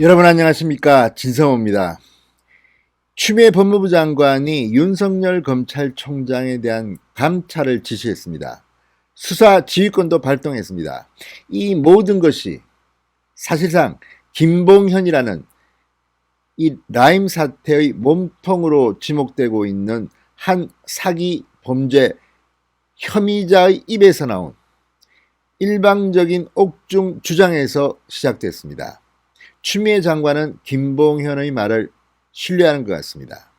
여러분 안녕하십니까, 진성호입니다. 추미애 법무부 장관이 윤석열 검찰총장에 대한 감찰을 지시했습니다. 수사 지휘권도 발동했습니다. 이 모든 것이 사실상 김봉현이라는 이 라임 사태의 몸통으로 지목되고 있는 한 사기 범죄 혐의자의 입에서 나온 일방적인 옥중 주장에서 시작됐습니다. 추미애 장관은 김봉현의 말을 신뢰하는 것 같습니다.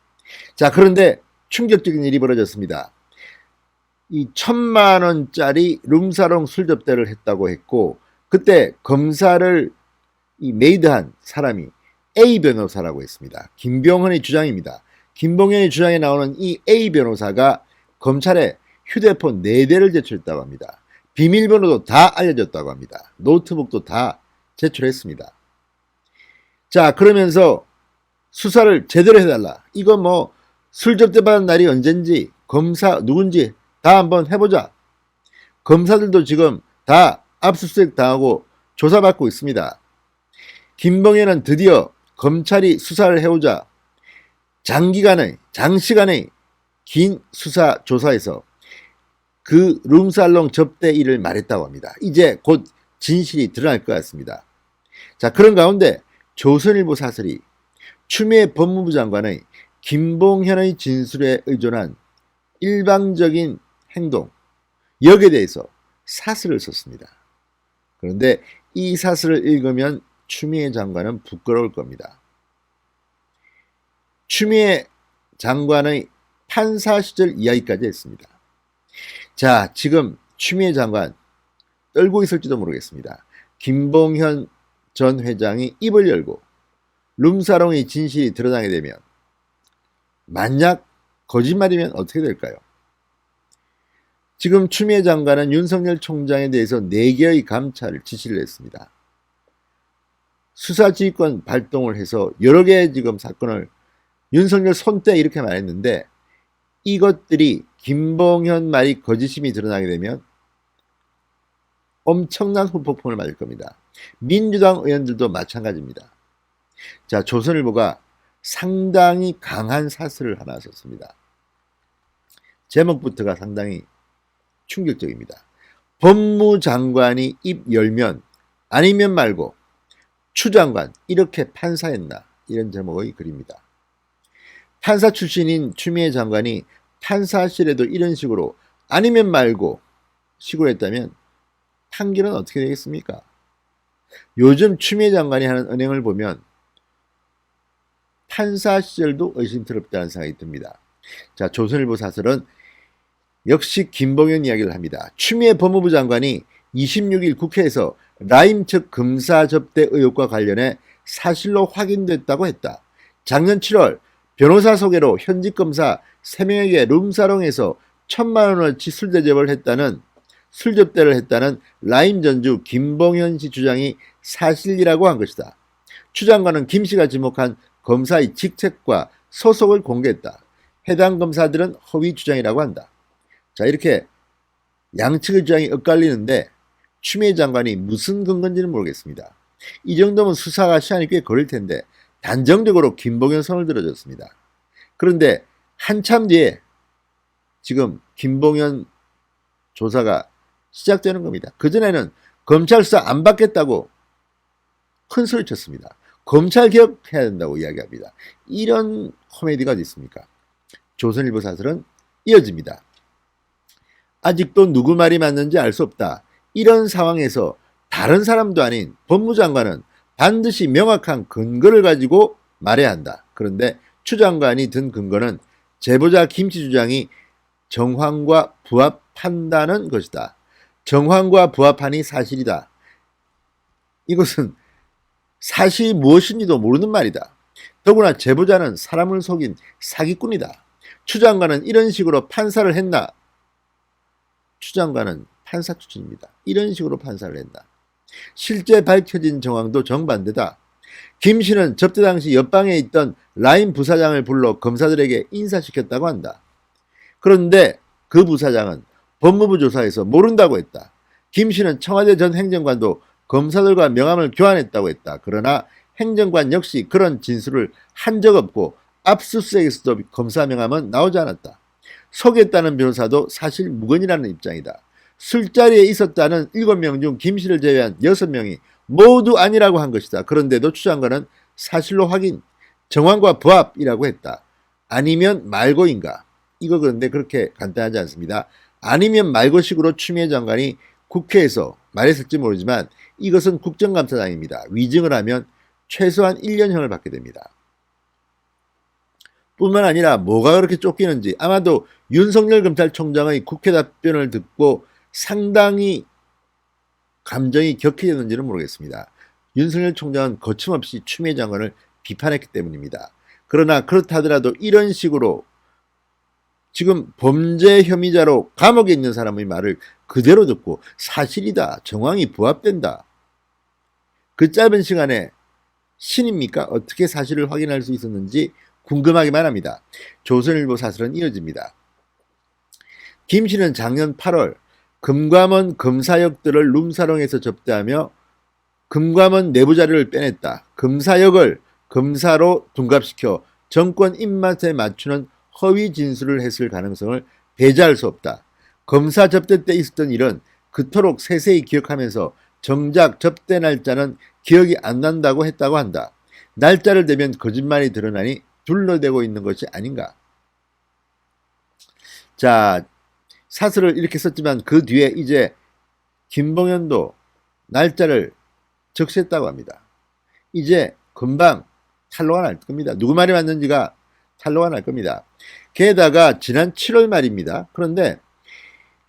자, 그런데 충격적인 일이 벌어졌습니다. 이 1,000만 원짜리 룸사롱 술 접대를 했다고 했고, 그때 검사를 메이드한 사람이 A 변호사라고 했습니다. 김병헌의 주장입니다. 김봉현의 주장에 나오는 이 A 변호사가 검찰에 휴대폰 4대를 제출했다고 합니다. 비밀번호도 다 알려줬다고 합니다. 노트북도 다 제출했습니다. 자, 그러면서 수사를 제대로 해달라. 이거 뭐 술 접대받은 날이 언젠지, 검사 누군지 다 한번 해보자. 검사들도 지금 다 압수수색 당하고 조사받고 있습니다. 김봉현은 드디어 검찰이 수사를 해오자 장시간의 긴 수사 조사에서 그 룸살롱 접대 일을 말했다고 합니다. 이제 곧 진실이 드러날 것 같습니다. 자, 그런 가운데 조선일보 사설이 추미애 법무부 장관의 김봉현의 진술에 의존한 일방적인 행동, 여기에 대해서 사설을 썼습니다. 그런데 이 사설을 읽으면 추미애 장관은 부끄러울 겁니다. 추미애 장관의 판사 시절 이야기까지 했습니다. 자, 지금 추미애 장관 떨고 있을지도 모르겠습니다. 김봉현 전 회장이 입을 열고 룸사롱의 진실이 드러나게 되면, 만약 거짓말이면 어떻게 될까요? 지금 추미애 장관은 윤석열 총장에 대해서 4개의 감찰을 지시를 했습니다. 수사지휘권 발동을 해서 여러 개의 지금 사건을 윤석열 손때 이렇게 말했는데, 이것들이 김봉현 말이 거짓임이 드러나게 되면 엄청난 후폭풍을 맞을 겁니다. 민주당 의원들도 마찬가지입니다. 자, 조선일보가 상당히 강한 사설을 하나 썼습니다. 제목부터가 상당히 충격적입니다. 법무장관이 입 열면 아니면 말고 추 장관 이렇게 판사했나, 이런 제목의 글입니다. 판사 출신인 추미애 장관이 판사실에도 이런 식으로 아니면 말고 식으로 했다면 판결은 어떻게 되겠습니까? 요즘 추미애 장관이 하는 언행을 보면 판사 시절도 의심스럽다는 생각이 듭니다. 자, 조선일보 사설은 역시 김봉현 이야기를 합니다. 추미애 법무부 장관이 26일 국회에서 라임 측 검사 접대 의혹과 관련해 사실로 확인됐다고 했다. 작년 7월 변호사 소개로 현직 검사 3명에게 룸사롱에서 1,000만 원어치 술 접대를 했다는 라임 전주 김봉현 씨 주장이 사실이라고 한 것이다. 추 장관은 김 씨가 지목한 검사의 직책과 소속을 공개했다. 해당 검사들은 허위 주장이라고 한다. 자, 이렇게 양측의 주장이 엇갈리는데 추미애 장관이 무슨 근거인지는 모르겠습니다. 이 정도면 수사가 시간이 꽤 걸릴 텐데 단정적으로 김봉현 손을 들어줬습니다. 그런데 한참 뒤에 지금 김봉현 조사가 시작되는 겁니다. 그전에는 검찰 수사 안 받겠다고 큰 소리 쳤습니다. 검찰 개혁해야 된다고 이야기합니다. 이런 코미디가 어디 있습니까? 조선일보 사설은 이어집니다. 아직도 누구 말이 맞는지 알 수 없다. 이런 상황에서 다른 사람도 아닌 법무장관은 반드시 명확한 근거를 가지고 말해야 한다. 그런데 추 장관이 든 근거는 제보자 김 씨 주장이 정황과 부합한다는 것이다. 정황과 부합하니 사실이다. 이것은 사실이 무엇인지도 모르는 말이다. 더구나 제보자는 사람을 속인 사기꾼이다. 추 장관은 이런 식으로 판사를 했나? 추 장관은 판사 출신입니다. 이런 식으로 판사를 했나? 실제 밝혀진 정황도 정반대다. 김 씨는 접대 당시 옆방에 있던 라임 부사장을 불러 검사들에게 인사시켰다고 한다. 그런데 그 부사장은 법무부 조사에서 모른다고 했다. 김 씨는 청와대 전 행정관도 검사들과 명함을 교환했다고 했다. 그러나 행정관 역시 그런 진술을 한 적 없고 압수수색에서도 검사 명함은 나오지 않았다. 속였다는 변호사도 사실 무근이라는 입장이다. 술자리에 있었다는 7명 중 김씨를 제외한 6명이 모두 아니라고 한 것이다. 그런데도 추 장관은 사실로 확인, 정황과 부합이라고 했다. 아니면 말고인가? 이거 그런데 그렇게 간단하지 않습니다. 아니면 말고식으로 추미애 장관이 국회에서 말했을지 모르지만 이것은 국정감사장입니다. 위증을 하면 최소한 1년형을 받게 됩니다. 뿐만 아니라 뭐가 그렇게 쫓기는지 아마도 윤석열 검찰총장의 국회 답변을 듣고 상당히 감정이 격해졌는지는 모르겠습니다. 윤석열 총장은 거침없이 추미애 장관을 비판했기 때문입니다. 그러나 그렇다 하더라도 이런 식으로 지금 범죄 혐의자로 감옥에 있는 사람의 말을 그대로 듣고 사실이다, 정황이 부합된다. 그 짧은 시간에 신입니까? 어떻게 사실을 확인할 수 있었는지 궁금하기만 합니다. 조선일보 사설은 이어집니다. 김 씨는 작년 8월 금감원 검사역들을 룸사롱에서 접대하며 금감원 내부 자료를 빼냈다. 검사역을 검사로 둔갑시켜 정권 입맛에 맞추는 허위 진술을 했을 가능성을 배제할 수 없다. 검사 접대 때 있었던 일은 그토록 세세히 기억하면서 정작 접대 날짜는 기억이 안 난다고 했다고 한다. 날짜를 대면 거짓말이 드러나니 둘러대고 있는 것이 아닌가. 자, 사설을 이렇게 썼지만 그 뒤에 이제 김봉현도 날짜를 적시했다고 합니다. 이제 금방 탄로가 날 겁니다. 누구 말이 맞는지가 탄로가 날 겁니다. 게다가 지난 7월 말입니다. 그런데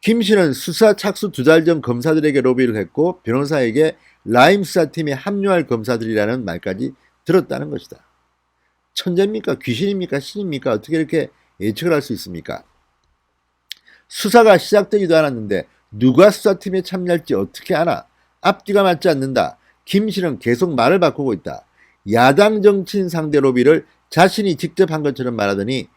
김 씨는 수사 착수 2달 전 검사들에게 로비를 했고 변호사에게 라임 수사팀에 합류할 검사들이라는 말까지 들었다는 것이다. 천재입니까? 귀신입니까? 신입니까? 어떻게 이렇게 예측을 할 수 있습니까? 수사가 시작되지도 않았는데 누가 수사팀에 참여할지 어떻게 아나? 앞뒤가 맞지 않는다. 김 씨는 계속 말을 바꾸고 있다. 야당 정치인 상대 로비를 자신이 직접 한 것처럼 말하더니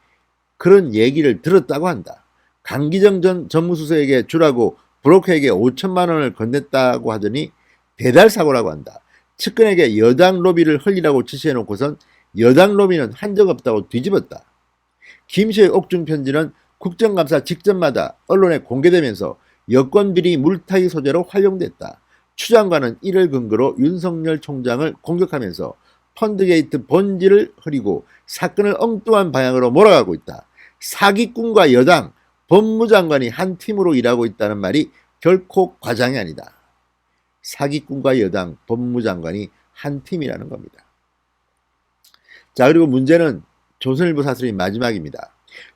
그런 얘기를 들었다고 한다. 강기정 전 정무수석에게 주라고 브로커에게 5천만 원을 건넸다고 하더니 배달사고라고 한다. 측근에게 여당 로비를 흘리라고 지시해놓고선 여당 로비는 한 적 없다고 뒤집었다. 김 씨의 옥중 편지는 국정감사 직전마다 언론에 공개되면서 여권 비리 물타기 소재로 활용됐다. 추 장관은 이를 근거로 윤석열 총장을 공격하면서 펀드게이트 본질을 흐리고 사건을 엉뚱한 방향으로 몰아가고 있다. 사기꾼과 여당, 법무장관이 한 팀으로 일하고 있다는 말이 결코 과장이 아니다. 사기꾼과 여당, 법무장관이 한 팀이라는 겁니다. 자, 그리고 문제는 조선일보 사설이 마지막입니다.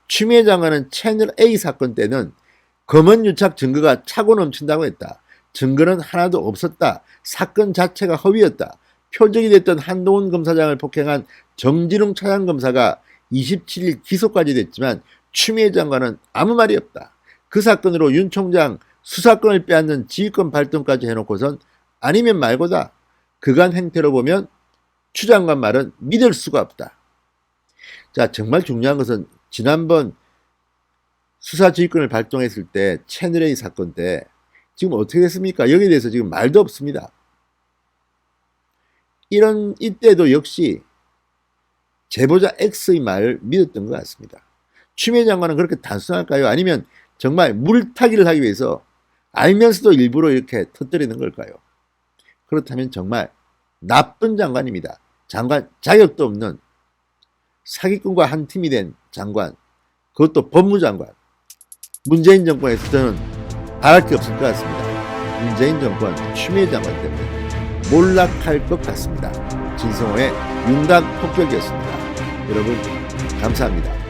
추미애 장관은 채널A 사건 때는 검언 유착 증거가 차고 넘친다고 했다. 증거는 하나도 없었다. 사건 자체가 허위였다. 표적이 됐던 한동훈 검사장을 폭행한 정진웅 차장검사가 27일 기소까지 됐지만 추미애 장관은 아무 말이 없다. 그 사건으로 윤 총장 수사권을 빼앗는 지휘권 발동까지 해놓고선 아니면 말고다. 그간 행태로 보면 추 장관 말은 믿을 수가 없다. 자, 정말 중요한 것은 지난번 수사 지휘권을 발동했을 때 채널A 사건 때 지금 어떻게 됐습니까? 여기에 대해서 지금 말도 없습니다. 이때도 역시 제보자 X의 말을 믿었던 것 같습니다. 추미애 장관은 그렇게 단순할까요? 아니면 정말 물타기를 하기 위해서 알면서도 일부러 이렇게 터뜨리는 걸까요? 그렇다면 정말 나쁜 장관입니다. 장관 자격도 없는 사기꾼과 한 팀이 된 장관, 그것도 법무장관. 문재인 정권에서 저는 바랄 게 없을 것 같습니다. 문재인 정권 추미애 장관 때문에 몰락할 것 같습니다. 진성호의 윤곽 폭격이었습니다. 여러분 감사합니다.